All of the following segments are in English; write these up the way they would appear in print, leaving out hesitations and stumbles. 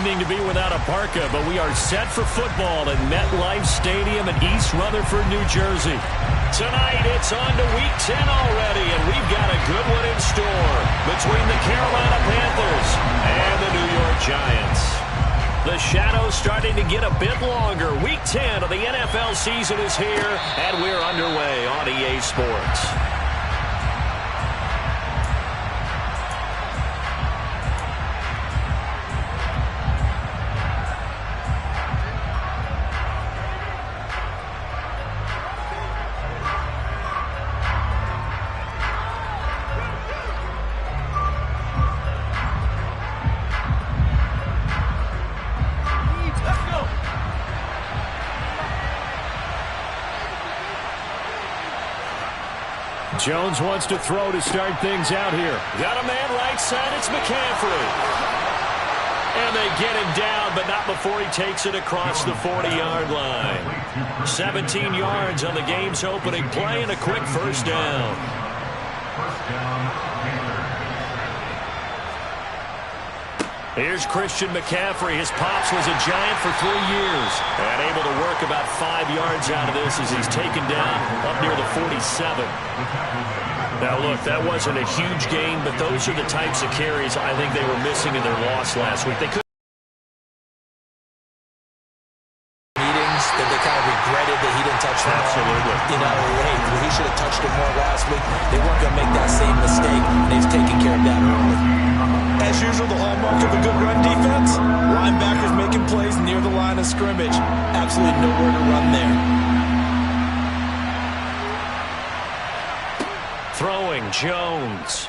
evening to be without a parka, but we are set for football at MetLife Stadium in East Rutherford, New Jersey. Tonight, it's on to Week 10 already, and we've got a good one in store between the Carolina Panthers and the New York Giants. The shadow's starting to get a bit longer. Week 10 of the NFL season is here, and we're underway on EA Sports. Jones wants to throw to start things out here. Got a man right side. It's McCaffrey. And they get him down, but not before he takes it across the 40-yard line. 17 yards on the game's opening play and a quick first down. Here's Christian McCaffrey. His pops was a Giant for 3 years. And able to work about 5 yards out of this as he's taken down up near the 47. Now, look, that wasn't a huge gain, but those are the types of carries I think they were missing in their loss last week. They could meetings that they kind of regretted that he didn't touch them. Absolutely. You know, hey, he should have touched it more last week. They weren't going to make that same mistake, and they've taken care of that early. As usual, the hallmark of a good run defense, linebackers making plays near the line of scrimmage. Absolutely nowhere to run there. Throwing Jones.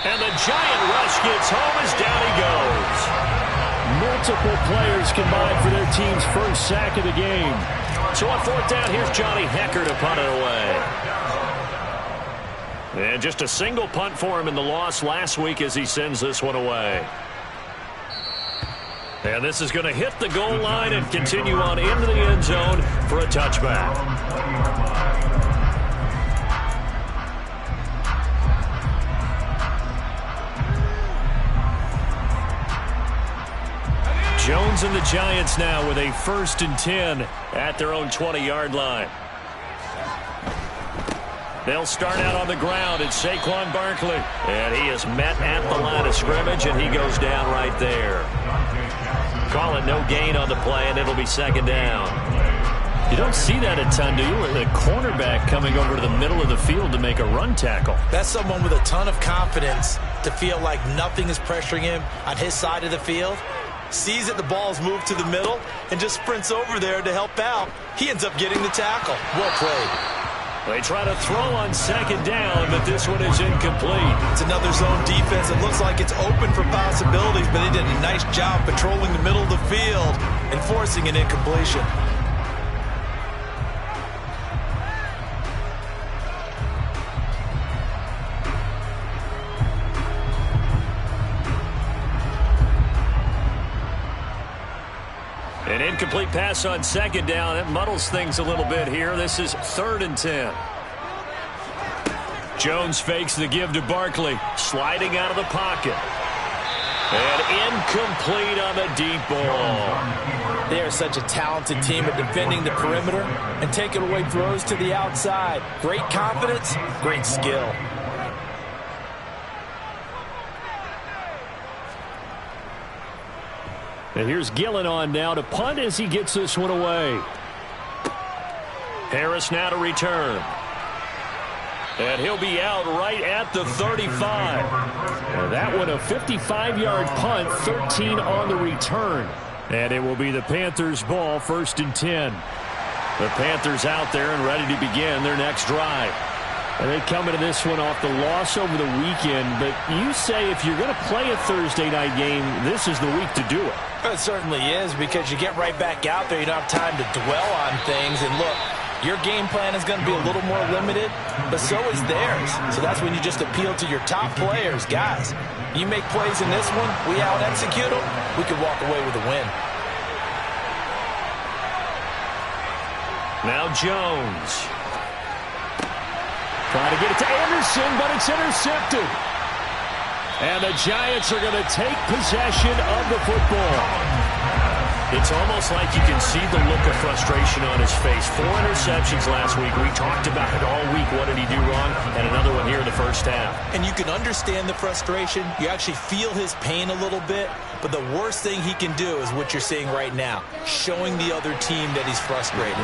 And the Giant rush gets home as down he goes. Multiple players combined for their team's first sack of the game. So on fourth down, here's Johnny Hekker to punt it away. And just a single punt for him in the loss last week as he sends this one away. And this is going to hit the goal line and continue on into the end zone for a touchback. Jones and the Giants now with a 1st and 10 at their own 20-yard line. They'll start out on the ground. It's Saquon Barkley. And he is met at the line of scrimmage, and he goes down right there. Call it no gain on the play, and it'll be second down. You don't see that a ton, do you? The cornerback coming over to the middle of the field to make a run tackle. That's someone with a ton of confidence to feel like nothing is pressuring him on his side of the field. Sees that the ball's moved to the middle and just sprints over there to help out. He ends up getting the tackle. Well played. They try to throw on second down, but this one is incomplete. It's another zone defense. It looks like it's open for possibilities, but they did a nice job patrolling the middle of the field and forcing an incompletion. An incomplete pass on second down. It muddles things a little bit here. This is 3rd and 10. Jones fakes the give to Barkley. Sliding out of the pocket. And incomplete on the deep ball. They are such a talented team at defending the perimeter and taking away throws to the outside. Great confidence, great skill. And here's Gillen on now to punt as he gets this one away. Harris now to return. And he'll be out right at the 35. And that one a 55-yard punt, 13 on the return. And it will be the Panthers' ball, 1st and 10. The Panthers out there and ready to begin their next drive. And they come into this one off the loss over the weekend. But you say if you're going to play a Thursday night game, this is the week to do it. It certainly is, because you get right back out there. You don't have time to dwell on things. And look, your game plan is going to be a little more limited, but so is theirs. So that's when you just appeal to your top players. Guys, you make plays in this one, we out-execute them, we could walk away with a win. Now Jones. Trying to get it to Anderson, but it's intercepted. And the Giants are going to take possession of the football. It's almost like you can see the look of frustration on his face. 4 interceptions last week. We talked about it all week. What did he do wrong? And another one here in the first half. And you can understand the frustration. You actually feel his pain a little bit. But the worst thing he can do is what you're seeing right now, showing the other team that he's frustrated.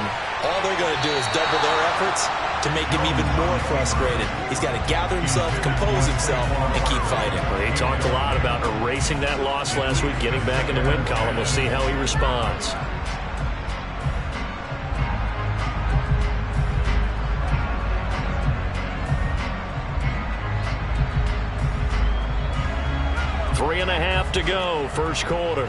All they're going to do is double their efforts to make him even more frustrated. He's got to gather himself, compose himself, and keep fighting. Well, he talked a lot about erasing that loss last week, getting back in the win column. We'll see how he responds. Three and a half to go, first quarter.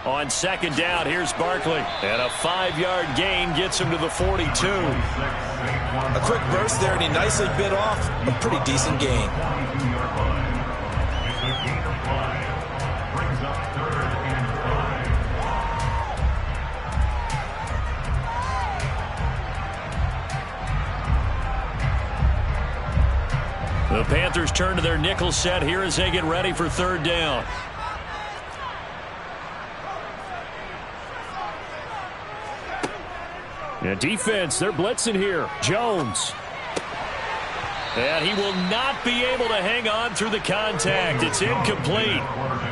On second down, here's Barkley. And a 5-yard gain gets him to the 42. A quick burst there, and he nicely bit off a pretty decent gain. The Panthers turn to their nickel set here as they get ready for third down. And defense, they're blitzing here. Jones. And he will not be able to hang on through the contact. It's incomplete.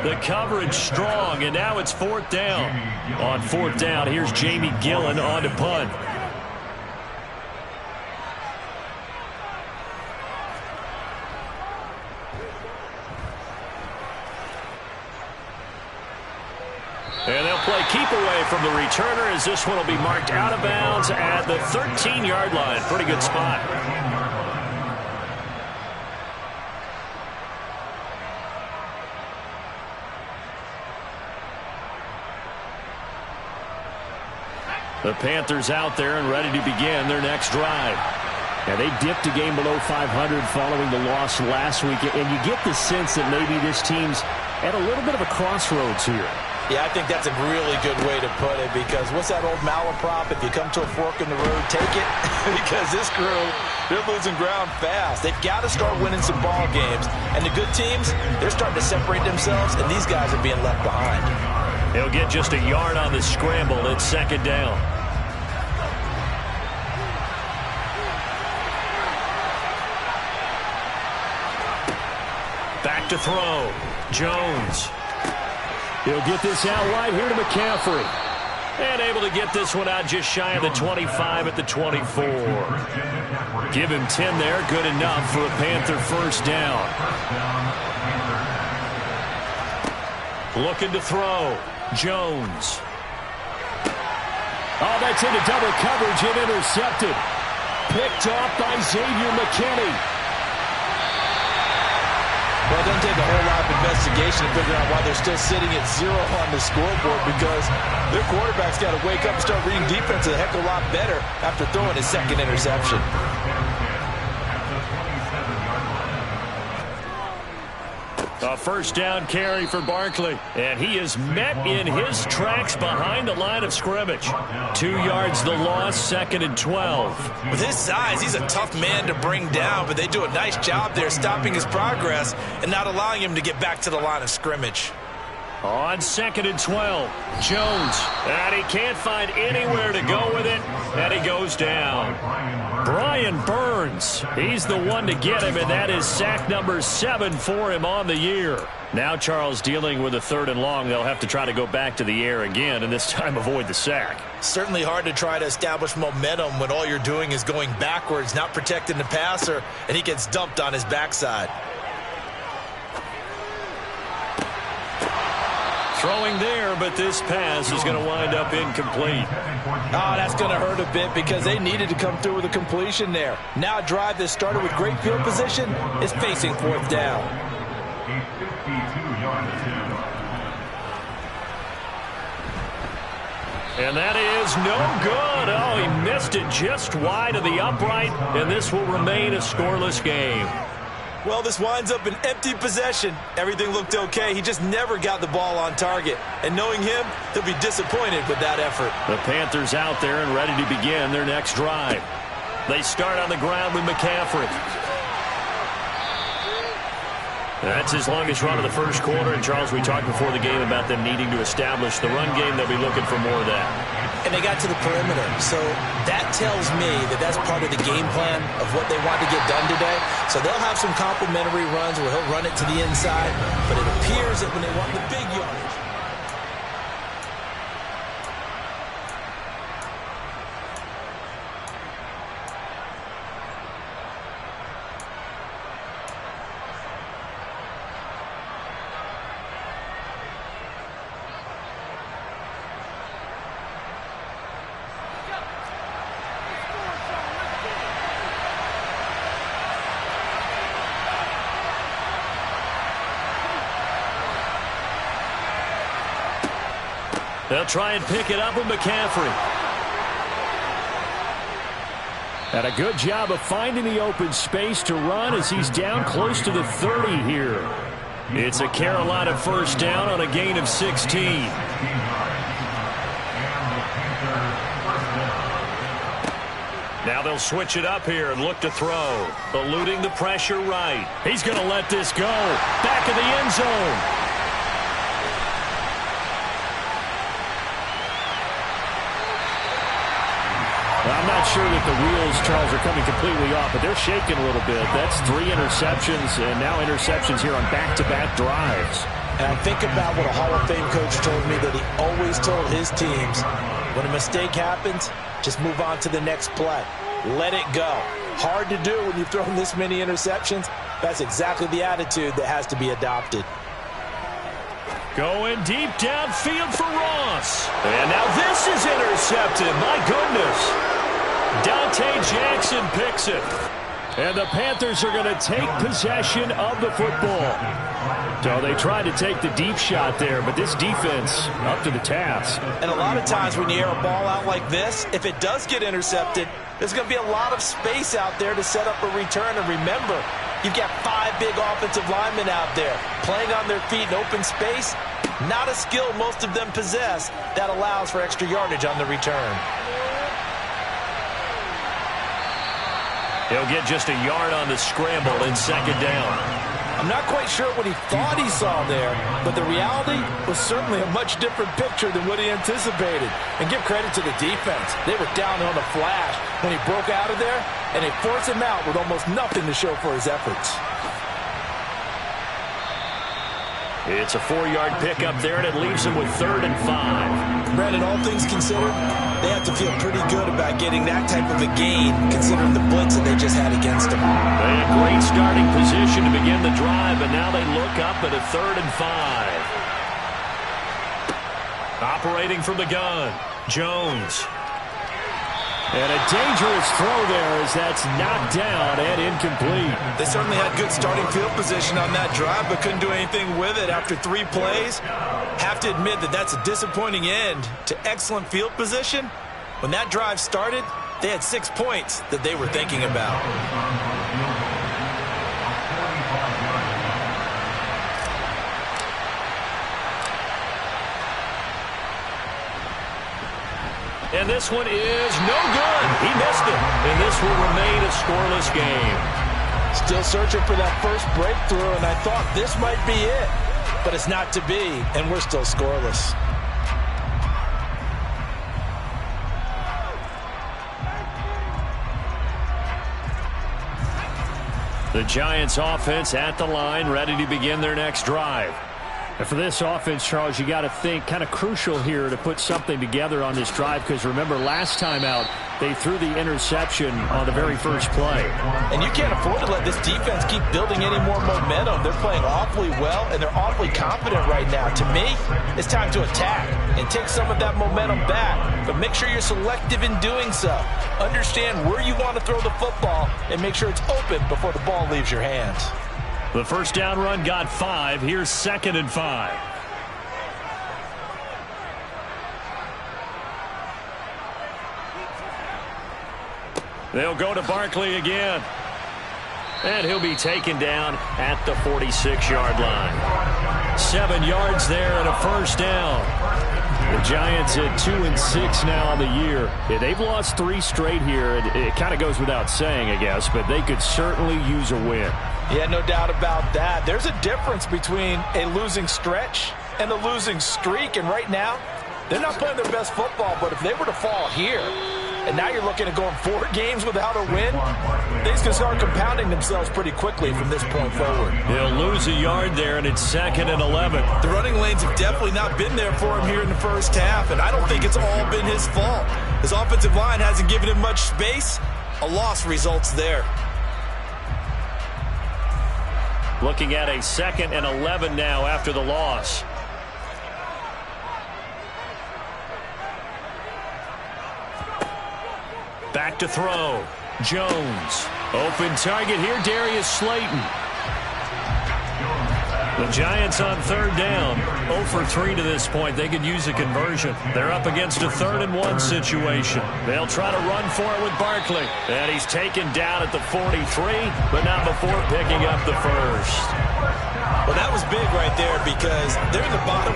The coverage strong, and now it's fourth down. On fourth down, here's Jamie Gillen on to punt. And they'll play keep away from the returner as this one will be marked out of bounds at the 13-yard line. Pretty good spot. The Panthers out there and ready to begin their next drive. Now, they dipped a game below 500 following the loss last week, and you get the sense that maybe this team's at a little bit of a crossroads here. Yeah, I think that's a really good way to put it, because what's that old malaprop? If you come to a fork in the road, take it. Because this crew, they're losing ground fast. They've got to start winning some ball games. And the good teams, they're starting to separate themselves, and these guys are being left behind. He'll get just a yard on the scramble. It's second down. Back to throw. Jones. He'll get this out wide here to McCaffrey. And able to get this one out just shy of the 25 at the 24. Give him 10 there. Good enough for a Panther first down. Looking to throw. Jones. Oh, that's into double coverage and intercepted. Picked off by Xavier McKinney. Well, it doesn't take a whole lot of investigation to figure out why they're still sitting at 0 on the scoreboard, because their quarterback's got to wake up and start reading defense a heck of a lot better after throwing his second interception. A first down carry for Barkley. And he is met in his tracks behind the line of scrimmage. 2 yards the loss, second and 12. With his size, he's a tough man to bring down, but they do a nice job there stopping his progress and not allowing him to get back to the line of scrimmage. On second and 12, Jones. And he can't find anywhere to go with it, and he goes down. Brian Burns, he's the one to get him, and that is sack number 7 for him on the year. Now Charles dealing with a third and long. They'll have to try to go back to the air again, and this time avoid the sack. Certainly hard to try to establish momentum when all you're doing is going backwards, not protecting the passer, and he gets dumped on his backside. Throwing there, but this pass is going to wind up incomplete. Oh, that's going to hurt a bit because they needed to come through with a completion there. Now a drive that started with great field position is facing fourth down. And that is no good. Oh, he missed it just wide of the upright, and this will remain a scoreless game. Well, this winds up an empty possession. Everything looked okay. He just never got the ball on target. And knowing him, he'll be disappointed with that effort. The Panthers out there and ready to begin their next drive. They start on the ground with McCaffrey. That's his longest run of the first quarter. And, Charles, we talked before the game about them needing to establish the run game. They'll be looking for more of that. And they got to the perimeter. So that tells me that that's part of the game plan of what they want to get done today. So they'll have some complimentary runs where he'll run it to the inside. But it appears that when they want the big yardage, they'll try and pick it up with McCaffrey. And a good job of finding the open space to run as he's down close to the 30 here. It's a Carolina first down on a gain of 16. Now they'll switch it up here and look to throw. Eluding the pressure right. He's going to let this go. Back of the end zone. I'm not sure that the wheels, Charles, are coming completely off, but they're shaking a little bit. That's 3 interceptions, and now interceptions here on back-to-back drives. And I think about what a Hall of Fame coach told me that he always told his teams, when a mistake happens, just move on to the next play. Let it go. Hard to do when you've thrown this many interceptions. That's exactly the attitude that has to be adopted. Going deep downfield for Ross. And now this is intercepted. My goodness. Dante Jackson picks it. And the Panthers are going to take possession of the football. So they tried to take the deep shot there, but this defense up to the task. And a lot of times when you air a ball out like this, if it does get intercepted, there's going to be a lot of space out there to set up a return. And remember, you've got 5 big offensive linemen out there playing on their feet in open space. Not a skill most of them possess that allows for extra yardage on the return. He'll get just a yard on the scramble in second down. I'm not quite sure what he thought he saw there, but the reality was certainly a much different picture than what he anticipated. And give credit to the defense. They were down on the flash when he broke out of there, and they forced him out with almost nothing to show for his efforts. It's a 4-yard pickup there, and it leaves him with 3rd and 5. Brandon, all things considered, they have to feel pretty good about getting that type of a gain, considering the blitz that they just had against them. They had great starting position to begin the drive, and now they look up at a 3rd and 5. Operating from the gun, Jones. And a dangerous throw there as that's knocked down and incomplete. They certainly had good starting field position on that drive, but couldn't do anything with it after 3 plays. Have to admit that that's a disappointing end to excellent field position. When that drive started, they had 6 points that they were thinking about. And this one is no good. He missed it. And this will remain a scoreless game. Still searching for that first breakthrough, and I thought this might be it. But it's not to be, and we're still scoreless. The Giants offense at the line, ready to begin their next drive. And for this offense, Charles, you got to think kind of crucial here to put something together on this drive, because remember last time out they threw the interception on the very first play. And you can't afford to let this defense keep building any more momentum. They're playing awfully well, and they're awfully confident right now. To me, it's time to attack and take some of that momentum back, but make sure you're selective in doing so. Understand where you want to throw the football and make sure it's open before the ball leaves your hands. The first down run got 5. Here's 2nd and 5. They'll go to Barkley again. And he'll be taken down at the 46-yard line. 7 yards there and a first down. The Giants at 2-6 now on the year. Yeah, they've lost 3 straight here. It kind of goes without saying, I guess, but they could certainly use a win. Yeah, no doubt about that. There's a difference between a losing stretch and a losing streak, and right now, they're not playing their best football, but if they were to fall here, and now you're looking at going 4 games without a win, things can start compounding themselves pretty quickly from this point forward. They'll lose a yard there, and it's 2nd and 11. The running lanes have definitely not been there for him here in the first half, and I don't think it's all been his fault. His offensive line hasn't given him much space. A loss results there. Looking at a 2nd and 11 now after the loss. Back to throw. Jones. Open target here, Darius Slayton. The Giants on 3rd down. 0 for 3 to this point. They could use a conversion. They're up against a 3rd and 1 situation. They'll try to run for it with Barkley. And he's taken down at the 43, but not before picking up the first. Well, that was big right there because they're in the bottom.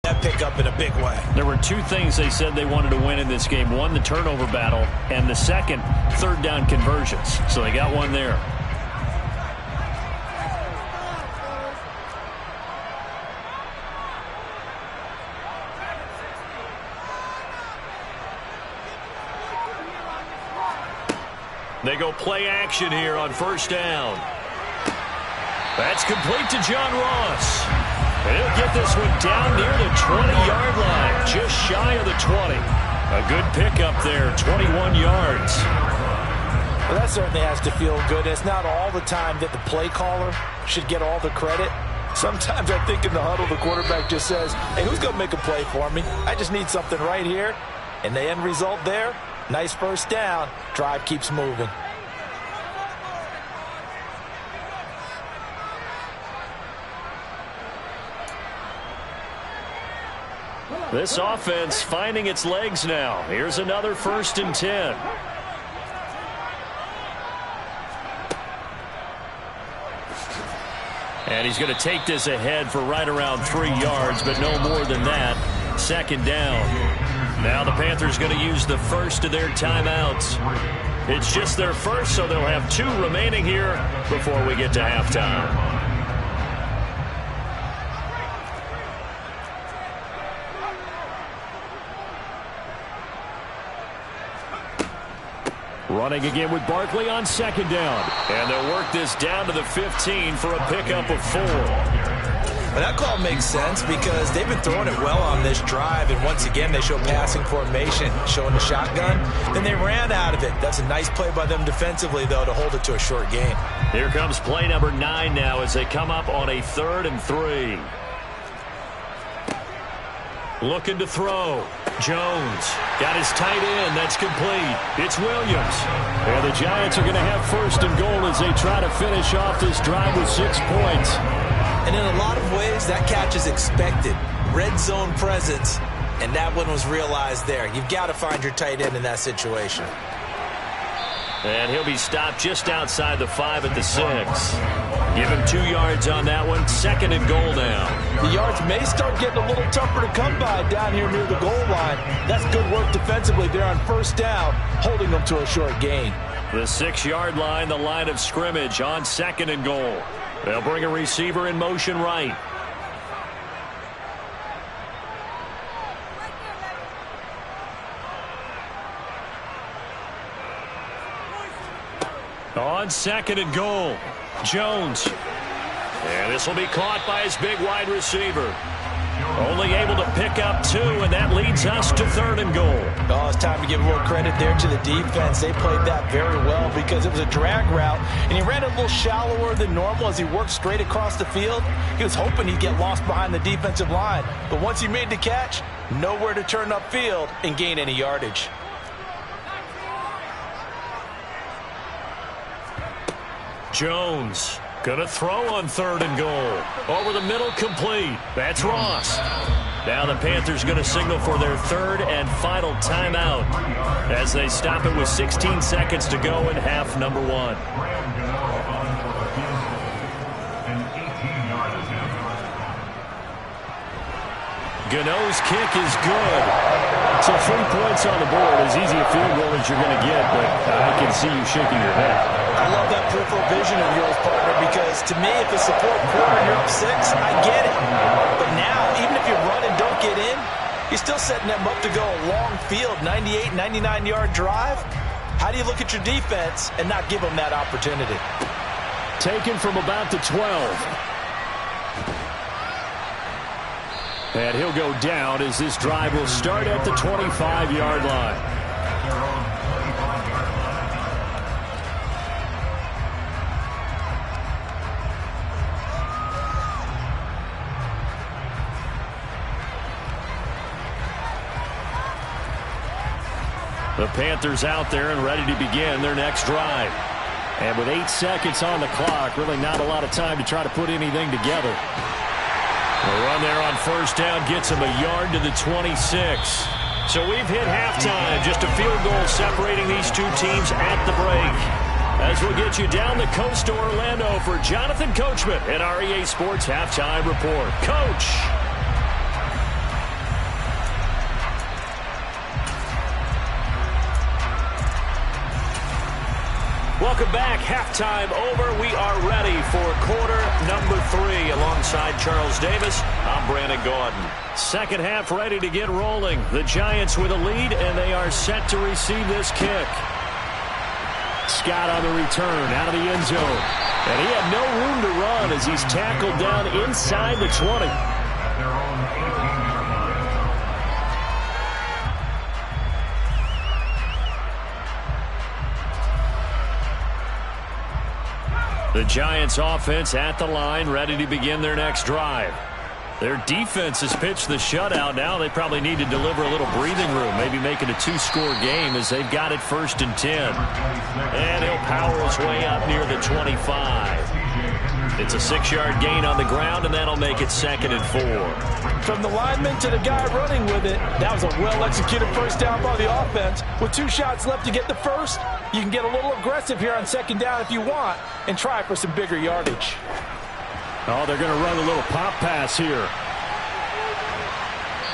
That pick up in a big way. There were 2 things they said they wanted to win in this game. One, the turnover battle, and the second, 3rd down conversions. So they got one there. They go play action here on 1st down. That's complete to John Ross. And he'll get this one down near the 20-yard line, just shy of the 20. A good pickup there, 21 yards. Well, that certainly has to feel good. It's not all the time that the play caller should get all the credit. Sometimes I think in the huddle, the quarterback just says, hey, who's going to make a play for me? I just need something right here. And the end result there, nice 1st down. Drive keeps moving. This offense finding its legs now. Here's another 1st and 10. And he's going to take this ahead for right around 3 yards, but no more than that. 2nd down. Now the Panthers going to use the first of their timeouts. It's just their first, so they'll have 2 remaining here before we get to halftime. Running again with Barkley on 2nd down. And they'll work this down to the 15 for a pickup of 4. Well, that call makes sense because they've been throwing it well on this drive, and once again they show passing formation, showing the shotgun. Then they ran out of it. That's a nice play by them defensively, though, to hold it to a short gain. Here comes play number 9 now as they come up on a 3rd and 3. Looking to throw. Jones got his tight end. That's complete. It's Williams. And the Giants are going to have 1st and goal as they try to finish off this drive with 6 points. And in a lot of ways, that catch is expected. Red zone presence, and that one was realized there. You've got to find your tight end in that situation. And he'll be stopped just outside the 5 at the 6. Give him 2 yards on that one. 2nd and goal now. The yards may start getting a little tougher to come by down here near the goal line. That's good work defensively there on 1st down, holding them to a short gain. The 6-yard line, the line of scrimmage on 2nd and goal. They'll bring a receiver in motion right. On 2nd and goal, Jones. And this will be caught by his big wide receiver. Only able to pick up 2, and that leads us to 3rd and goal. Oh, it's time to give more credit there to the defense. They played that very well because it was a drag route, and he ran a little shallower than normal as he worked straight across the field. He was hoping he'd get lost behind the defensive line, but once he made the catch, nowhere to turn upfield and gain any yardage. Jones gonna throw on 3rd and goal. Over the middle, complete. That's Ross. Now the Panthers gonna signal for their 3rd and final timeout as they stop it with 16 seconds to go in half number 1. Gano's kick is good. So 3 points on the board, as easy a field goal as you're going to get, but I can see you shaking your head. I love that peripheral vision of yours, partner, because to me, if it's the fourth quarter and you're up 6, I get it. But now, even if you run and don't get in, you're still setting them up to go a long field, 98, 99-yard drive. How do you look at your defense and not give them that opportunity? Taken from about the 12. And he'll go down as this drive will start at the 25-yard line. The Panthers out there and ready to begin their next drive. And with 8 seconds on the clock, really not a lot of time to try to put anything together. The run there on first down gets him a yard to the 26. So we've hit halftime. Just a field goal separating these two teams at the break. As we'll get you down the coast to Orlando for Jonathan Coachman at REA Sports Halftime Report. Coach! Welcome back. Halftime over. We are ready for quarter number 3. Alongside Charles Davis, I'm Brandon Gaudin. Second half ready to get rolling. The Giants with a lead, and they are set to receive this kick. Scott on the return out of the end zone. And he had no room to run as he's tackled down inside the 20. The Giants offense at the line, ready to begin their next drive. Their defense has pitched the shutout. Now they probably need to deliver a little breathing room, maybe make it a 2-score game as they've got it 1st and 10. And he'll power his way up near the 25. It's a 6-yard gain on the ground, and that'll make it 2nd and 4. From the lineman to the guy running with it, that was a well-executed first down by the offense. With 2 shots left to get the first, you can get a little aggressive here on 2nd down if you want and try for some bigger yardage. Oh, they're going to run a little pop pass here.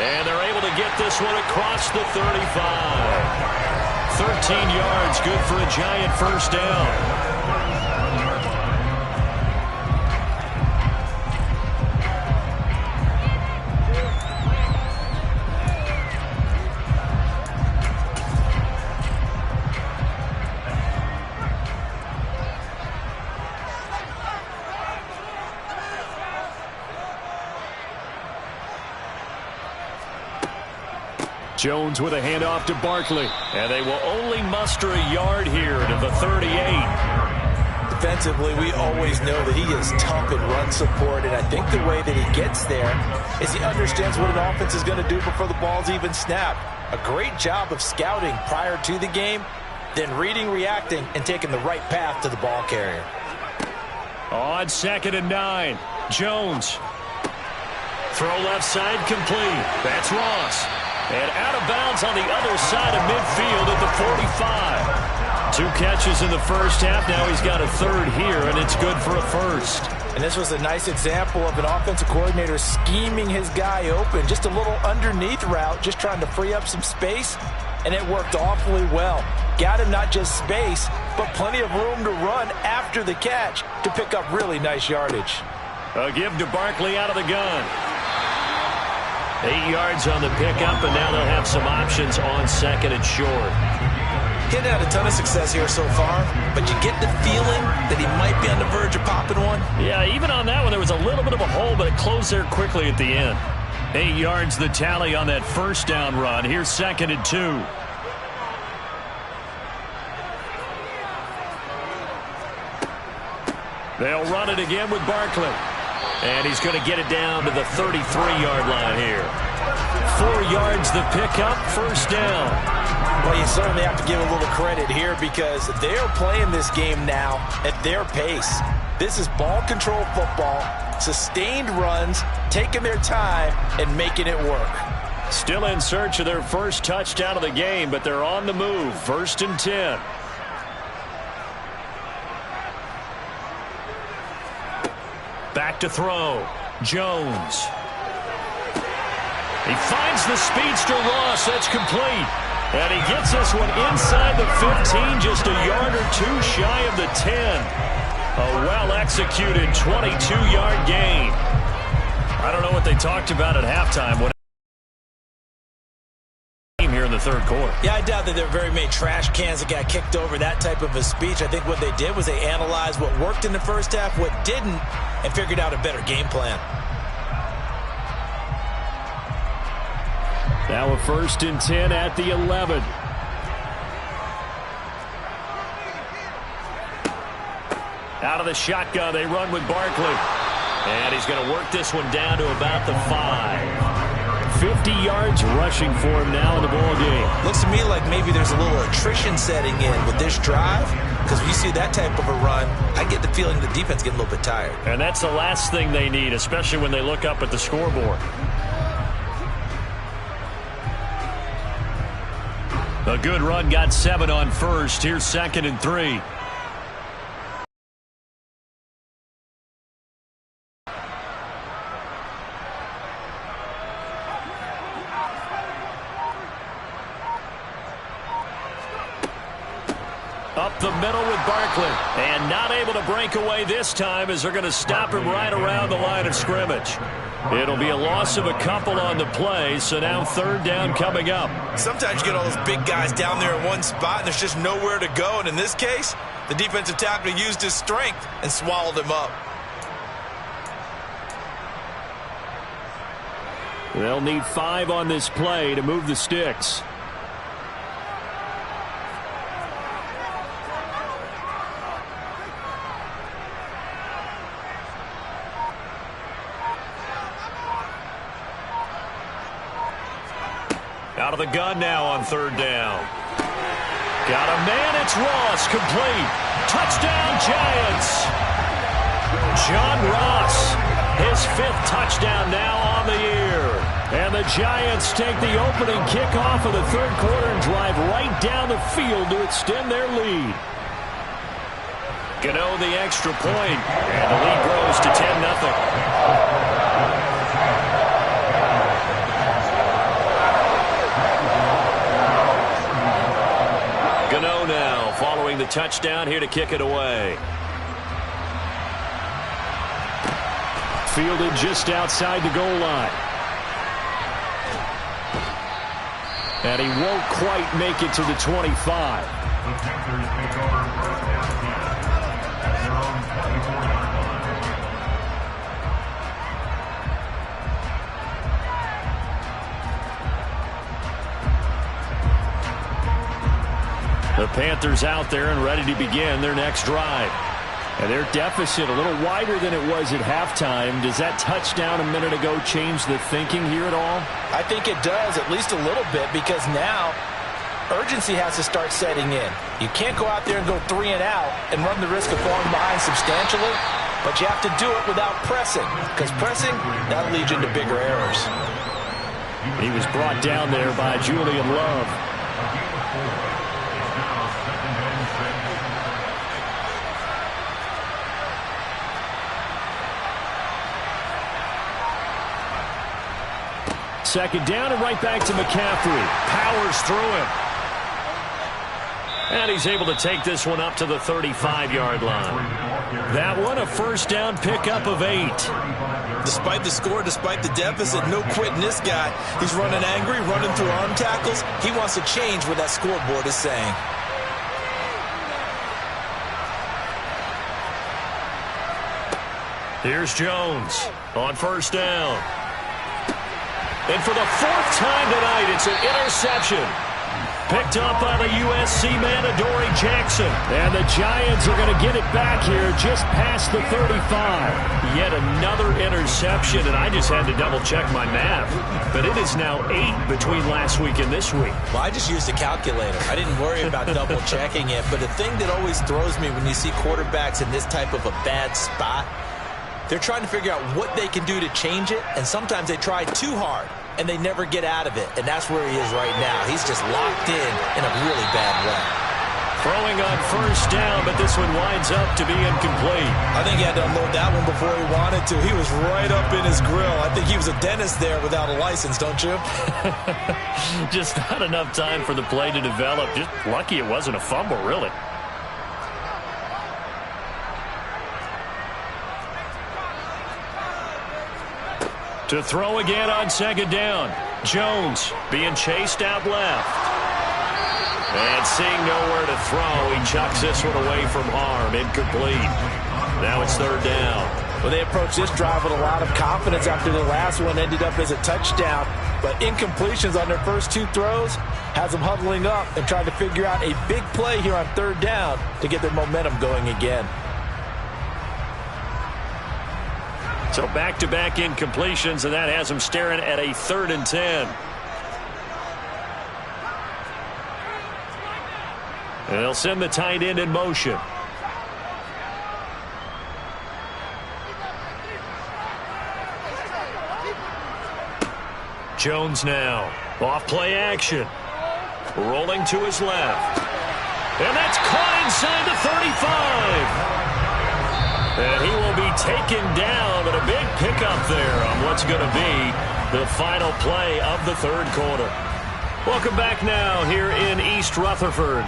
And they're able to get this one across the 35. 13 yards, good for a Giant first down. Jones with a handoff to Barkley. And they will only muster a yard here to the 38. Defensively, we always know that he is tough in run support, and I think the way that he gets there is he understands what an offense is going to do before the ball's even snapped. A great job of scouting prior to the game, then reading, reacting, and taking the right path to the ball carrier. On 2nd and 9, Jones. Throw left side complete. That's Ross. And out of bounds on the other side of midfield at the 45. 2 catches in the first half. Now he's got a 3rd here, and it's good for a first. And this was a nice example of an offensive coordinator scheming his guy open. Just a little underneath route, just trying to free up some space, and it worked awfully well. Got him not just space, but plenty of room to run after the catch to pick up really nice yardage. A give to Barkley out of the gun. 8 yards on the pickup, and now they'll have some options on 2nd and short. He hadn't had a ton of success here so far, but you get the feeling that he might be on the verge of popping one. Yeah, even on that one, there was a little bit of a hole, but it closed there quickly at the end. 8 yards the tally on that first down run. Here's 2nd and 2. They'll run it again with Barkley. And he's going to get it down to the 33-yard line here. 4 yards the pickup, first down. Well, you certainly have to give a little credit here because they're playing this game now at their pace. This is ball control football, sustained runs, taking their time and making it work. Still in search of their first touchdown of the game, but they're on the move. 1st and 10. Back to throw. Jones. He finds the speedster Ross. That's complete. And he gets this one inside the 15, just a yard or two shy of the 10. A well-executed 22-yard gain. I don't know what they talked about at halftime. What here in the third quarter. Yeah, I doubt that there were very many trash cans that got kicked over, that type of a speech. I think what they did was they analyzed what worked in the first half, what didn't, and figured out a better game plan. Now a 1st and 10 at the 11. Out of the shotgun, they run with Barkley. And he's going to work this one down to about the 5. 50 yards rushing for him now in the ball game. Looks to me like maybe there's a little attrition setting in with this drive, because when you see that type of a run, I get the feeling the defense getting a little bit tired. And that's the last thing they need, especially when they look up at the scoreboard. A good run, got 7 on first. Here's 2nd and 3. Up the middle with Barkley. And not able to break away this time as they're going to stop him right around the line of scrimmage. It'll be a loss of a couple on the play, so now 3rd down coming up. Sometimes you get all those big guys down there in one spot, and there's just nowhere to go. And in this case, the defensive tackle used his strength and swallowed him up. They'll need 5 on this play to move the sticks. Out of the gun now on 3rd down. Got a man, it's Ross, complete. Touchdown, Giants. John Ross, his 5th touchdown now on the year. And the Giants take the opening kickoff of the 3rd quarter and drive right down the field to extend their lead. Gano the extra point, and the lead grows to 10-0. Gano now following the touchdown, here to kick it away. Fielded just outside the goal line. And he won't quite make it to the 25. The Panthers out there and ready to begin their next drive. And their deficit a little wider than it was at halftime. Does that touchdown a minute ago change the thinking here at all? I think it does, at least a little bit, because now urgency has to start setting in. You can't go out there and go 3 and out and run the risk of falling behind substantially, but you have to do it without pressing, because pressing, that'll lead you into bigger errors. He was brought down there by Julian Love. Second down and right back to McCaffrey. Powers through him. And he's able to take this one up to the 35-yard line. That one a 1st down pickup of 8. Despite the score, despite the deficit, no quitting this guy. He's running angry, running through arm tackles. He wants to change what that scoreboard is saying. Here's Jones on 1st down. And for the 4th time tonight, it's an interception. Picked up by the USC man, Adoree Jackson. And the Giants are going to get it back here just past the 35. Yet another interception, and I just had to double-check my math. But it is now 8 between last week and this week. Well, I just used a calculator. I didn't worry about double-checking it. But the thing that always throws me when you see quarterbacks in this type of a bad spot, they're trying to figure out what they can do to change it, and sometimes they try too hard, and they never get out of it, and that's where he is right now. He's just locked in a really bad way. Throwing on first down, but this one winds up to be incomplete. I think he had to unload that one before he wanted to. He was right up in his grill. I think he was a dentist there without a license, don't you? Just not enough time for the play to develop. Just lucky it wasn't a fumble, really. To throw again on second down. Jones being chased out left. And seeing nowhere to throw, he chucks this one away from harm. Incomplete. Now it's third down. Well, they approached this drive with a lot of confidence after the last one ended up as a touchdown. But incompletions on their first two throws has them huddling up and trying to figure out a big play here on third down to get their momentum going again. So back-to-back incompletions, and that has them staring at a 3rd and 10. And they'll send the tight end in motion. Jones now. Off play action. Rolling to his left. And that's caught inside the 35. And he will be taken down, but a big pickup there on what's going to be the final play of the third quarter. Welcome back now here in East Rutherford.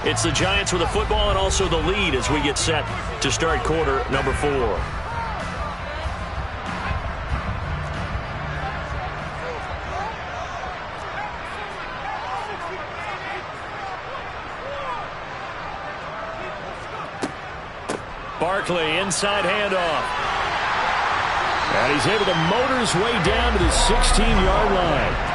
It's the Giants with the football and also the lead as we get set to start quarter number 4. Barkley, inside handoff. And he's able to motor his way down to the 16-yard line.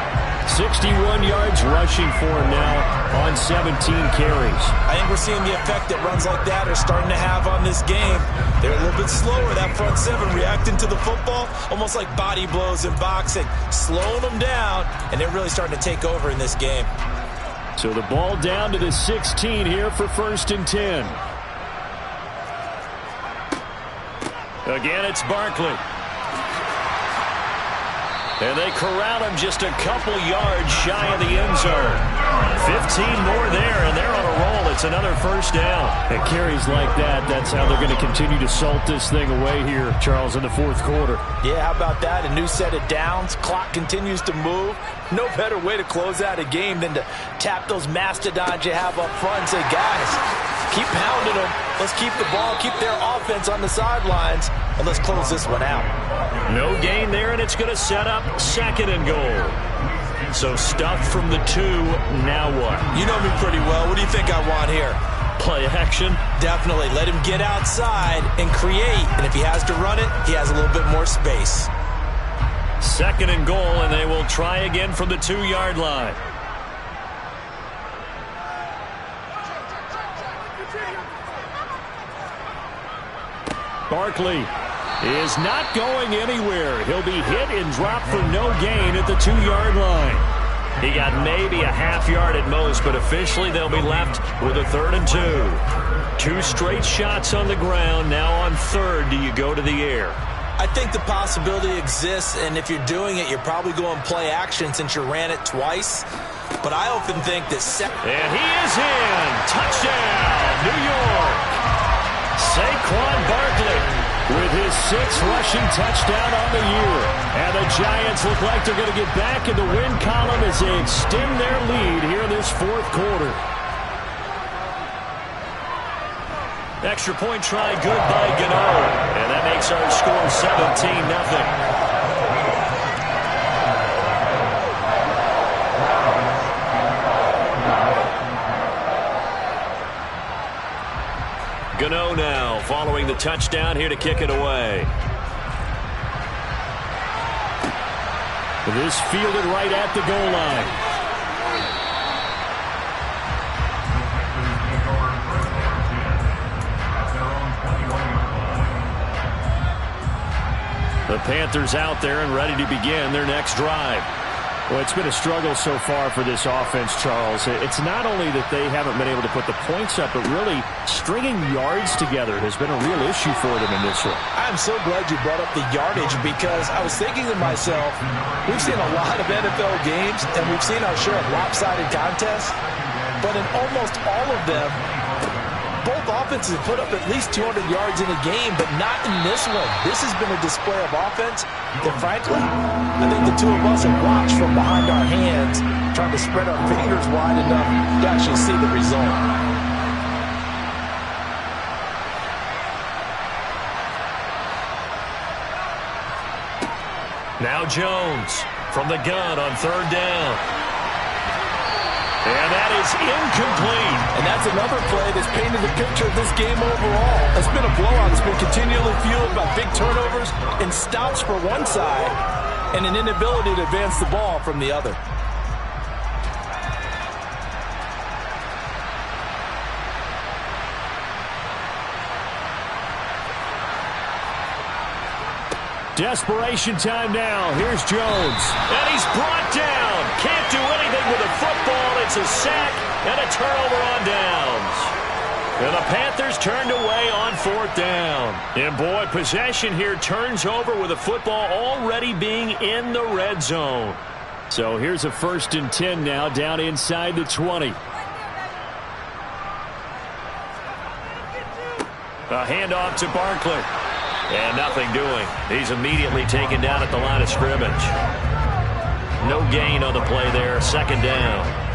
61 yards rushing for him now on 17 carries. I think we're seeing the effect that runs like that are starting to have on this game. They're a little bit slower, that front seven, reacting to the football, almost like body blows in boxing, slowing them down, and they're really starting to take over in this game. So the ball down to the 16 here for 1st and 10. Again, it's Barkley. And they corral him just a couple yards shy of the end zone. 15 more there, and they're on a roll. It's another first down. And carries like that, that's how they're going to continue to salt this thing away here, Charles, in the fourth quarter. Yeah, how about that? A new set of downs. Clock continues to move. No better way to close out a game than to tap those mastodons you have up front and say, guys, keep pounding them. Let's keep the ball, keep their offense on the sidelines, and let's close this one out. No gain there, and it's going to set up 2nd and goal. So stuffed from the 2, now what? You know me pretty well. What do you think I want here? Play action? Definitely. Let him get outside and create. And if he has to run it, he has a little bit more space. 2nd and goal, and they will try again from the 2-yard line. Barkley is not going anywhere. He'll be hit and dropped for no gain at the 2-yard line. He got maybe a half yard at most, but officially they'll be left with a 3rd and 2. 2 straight shots on the ground. Now on 3rd, do you go to the air? I think the possibility exists, and if you're doing it, you're probably going play action since you ran it twice. But I often think that... And he is in. Touchdown, New York. Saquon Barkley with his 6th rushing touchdown on the year. And the Giants look like they're going to get back in the win column as they extend their lead here in this fourth quarter. Extra point try good by Gano. And that makes our score 17-0. Gano now following the touchdown here to kick it away. This fielded right at the goal line. The Panthers out there and ready to begin their next drive. Well, it's been a struggle so far for this offense, Charles. It's not only that they haven't been able to put the points up, but really stringing yards together has been a real issue for them in this one. I'm so glad you brought up the yardage because I was thinking to myself, we've seen a lot of NFL games and we've seen our share of lopsided contests. but in almost all of them, both offenses have put up at least 200 yards in a game, but not in this one. This has been a display of offense that, frankly, I think the two of us have watched from behind our hands, trying to spread our fingers wide enough to actually see the result. Now Jones from the gun on third down. And that is incomplete. And that's another play that's painted the picture of this game overall. It's been a blowout. It's been continually fueled by big turnovers and stops for one side and an inability to advance the ball from the other. Desperation time now. Here's Jones. And he's brought down. Can't do anything with the football. It's a sack and a turnover on downs. And the Panthers turned away on fourth down. And boy, possession here turns over with the football already being in the red zone. So here's a 1st and 10 now down inside the 20. A handoff to Barkley. And nothing doing. He's immediately taken down at the line of scrimmage. No gain on the play there. 2nd down.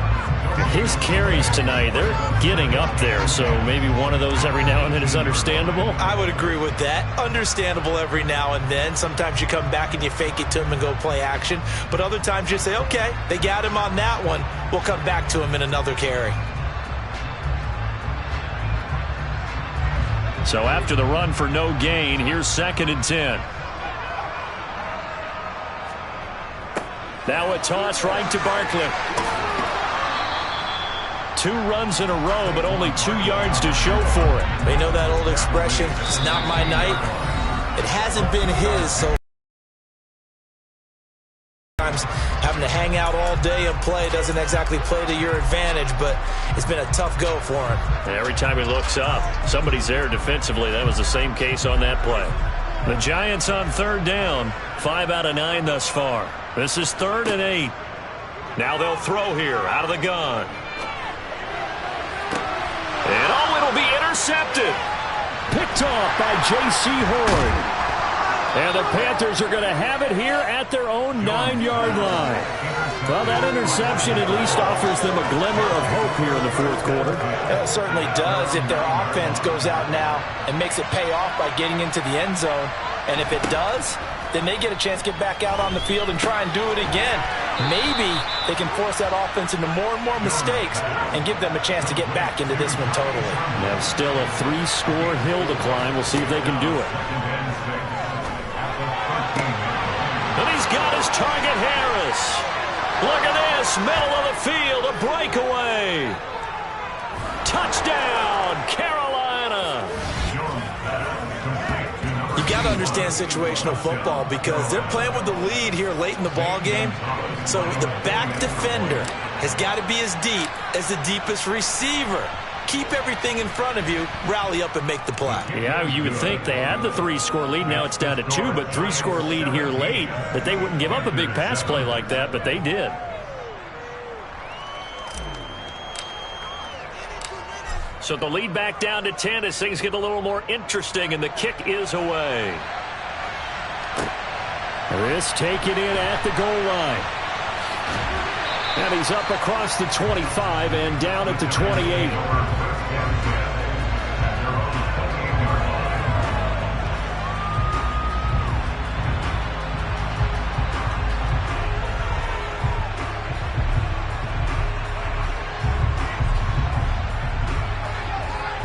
His carries tonight, they're getting up there, so maybe one of those every now and then is understandable. I would agree with that. Understandable every now and then. Sometimes you come back and you fake it to him and go play action. But other times you say, okay, they got him on that one. We'll come back to him in another carry. So after the run for no gain, here's 2nd and 10. Now a toss right to Barkley. 2 runs in a row, but only 2 yards to show for it. You know that old expression, it's not my night. It hasn't been his, so sometimes having to hang out all day and play doesn't exactly play to your advantage, but it's been a tough go for him. And every time he looks up, somebody's there defensively. That was the same case on that play. The Giants on 3rd down, 5 out of 9 thus far. This is 3rd and 8. Now they'll throw here out of the gun. And oh, it'll be intercepted. Picked off by J.C. Horn. And the Panthers are going to have it here at their own 9-yard line. Well, that interception at least offers them a glimmer of hope here in the 4th quarter. It certainly does if their offense goes out now and makes it pay off by getting into the end zone. And if it does, then they get a chance to get back out on the field and try and do it again. Maybe they can force that offense into more and more mistakes and give them a chance to get back into this one totally. Now still a 3-score hill to climb. We'll see if they can do it. And he's got his target, Harris. Look at this, middle of the field, a breakaway. Touchdown, Carolina. You got to understand situational football because they're playing with the lead here late in the ball game. So the back defender has got to be as deep as the deepest receiver. Keep everything in front of you, rally up and make the play. Yeah, you would think they had the 3-score lead. Now it's down to 2, but 3-score lead here late, that they wouldn't give up a big pass play like that, but they did. So the lead back down to 10 as things get a little more interesting, and the kick is away. This taken in at the goal line. And he's up across the 25 and down at the 28.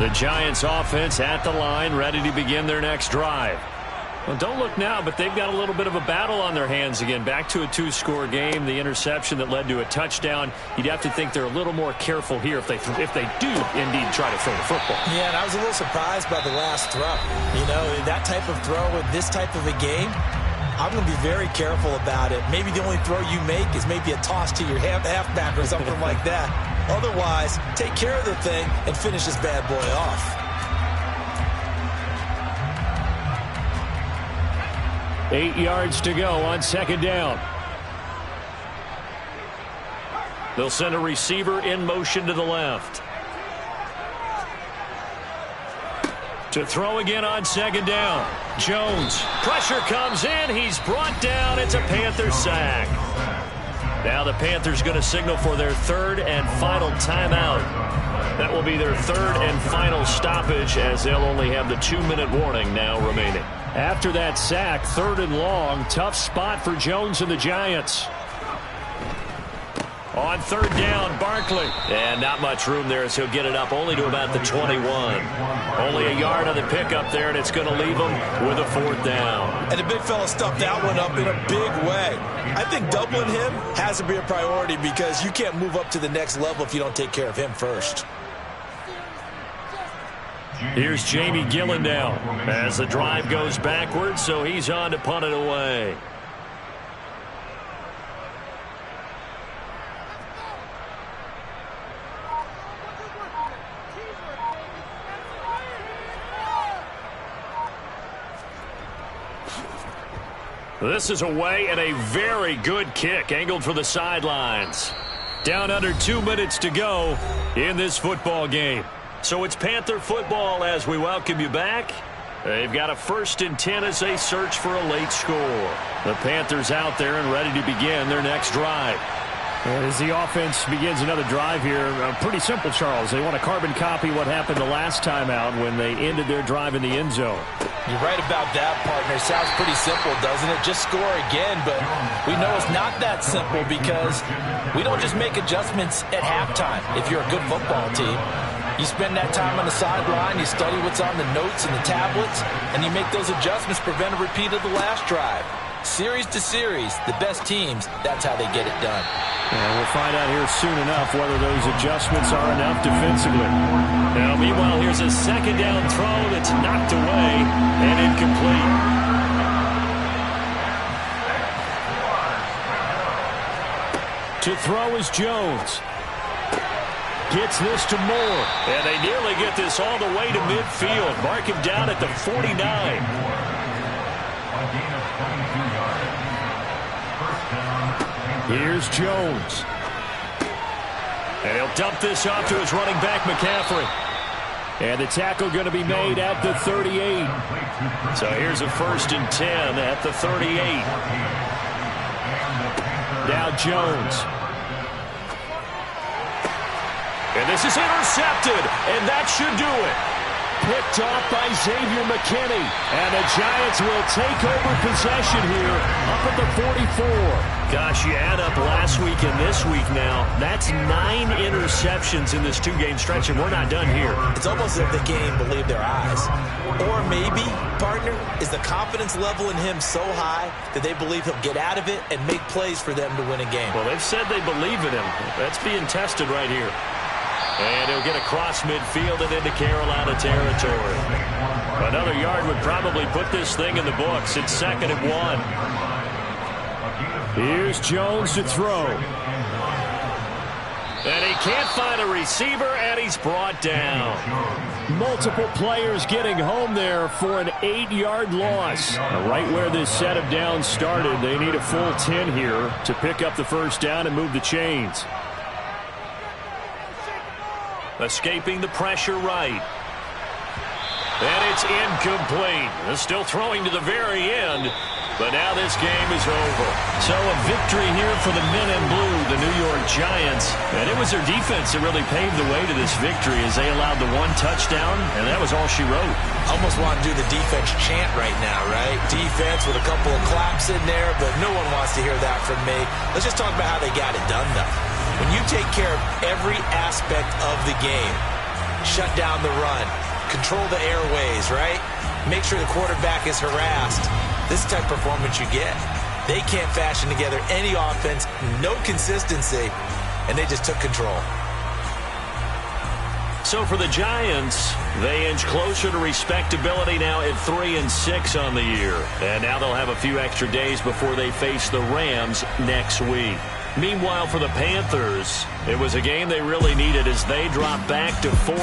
The Giants offense at the line, ready to begin their next drive. Well, don't look now, but they've got a little bit of a battle on their hands again. Back to a 2-score game. The interception that led to a touchdown. You'd have to think they're a little more careful here if they do indeed try to throw the football. Yeah, and I was a little surprised by the last throw. You know, that type of throw in this type of a game, I'm going to be very careful about it. Maybe the only throw you make is maybe a toss to your halfback or something like that. Otherwise, take care of the thing and finish this bad boy off. 8 yards to go on 2nd down. They'll send a receiver in motion to the left. To throw again on second down. Jones. Pressure comes in. He's brought down. It's a Panther sack. Now the Panthers going to signal for their third and final timeout. That will be their third and final stoppage, as they'll only have the 2-minute warning now remaining. After that sack, third and long, tough spot for Jones and the Giants. On third down, Barkley. And not much room there, as he'll get it up only to about the 21. Only a yard on the pickup there, and it's going to leave him with a fourth down. And the big fella stuffed that one up in a big way. I think doubling him has to be a priority, because you can't move up to the next level if you don't take care of him first. Here's Jamie Gillen now as the drive goes backwards, so he's on to punt it away. This is away, and a very good kick angled for the sidelines. Down under 2 minutes to go in this football game. So it's Panther football as we welcome you back. They've got a 1st and 10 as they search for a late score. The Panthers out there and ready to begin their next drive. And as the offense begins another drive here, pretty simple, Charles. They want to carbon copy what happened the last time out when they ended their drive in the end zone. You're right about that, partner. Sounds pretty simple, doesn't it? Just score again, but we know it's not that simple, because we don't just make adjustments at halftime. If you're a good football team, you spend that time on the sideline, you study what's on the notes and the tablets, and you make those adjustments, prevent a repeat of the last drive. Series to series, the best teams, that's how they get it done. And we'll find out here soon enough whether those adjustments are enough defensively. Now, meanwhile, here's a second down throw that's knocked away and incomplete. To throw is Jones. Gets this to Moore. And they nearly get this all the way to midfield. Mark him down at the 49. Here's Jones. And he'll dump this off to his running back, McCaffrey. And the tackle going to be made at the 38. So here's a 1st and 10 at the 38. Now Jones. And this is intercepted, and that should do it. Picked off by Xavier McKinney. And the Giants will take over possession here up at the 44. Gosh, you add up last week and this week now. That's 9 interceptions in this 2-game stretch, and we're not done here. It's almost as if the game believed their eyes. Or maybe, partner, is the confidence level in him so high that they believe he'll get out of it and make plays for them to win a game. Well, they've said they believe in him. That's being tested right here. And he'll get across midfield and into Carolina territory. Another yard would probably put this thing in the books. It's 2nd and 1. Here's Jones to throw. And he can't find a receiver, and he's brought down. Multiple players getting home there for an 8-yard loss. Right where this set of downs started, they need a full 10 here to pick up the first down and move the chains. Escaping the pressure right. And it's incomplete. They're still throwing to the very end. But now this game is over. So a victory here for the men in blue, the New York Giants. And it was their defense that really paved the way to this victory as they allowed the 1 touchdown, and that was all she wrote. Almost want to do the defense chant right now, right? Defense with a couple of claps in there, but no one wants to hear that from me. Let's just talk about how they got it done, though. When you take care of every aspect of the game, shut down the run, control the airways, right? Make sure the quarterback is harassed. This type of performance you get. They can't fashion together any offense, no consistency, and they just took control. So for the Giants, they inch closer to respectability now at 3-6 on the year. And now they'll have a few extra days before they face the Rams next week. Meanwhile, for the Panthers, it was a game they really needed as they drop back to 4.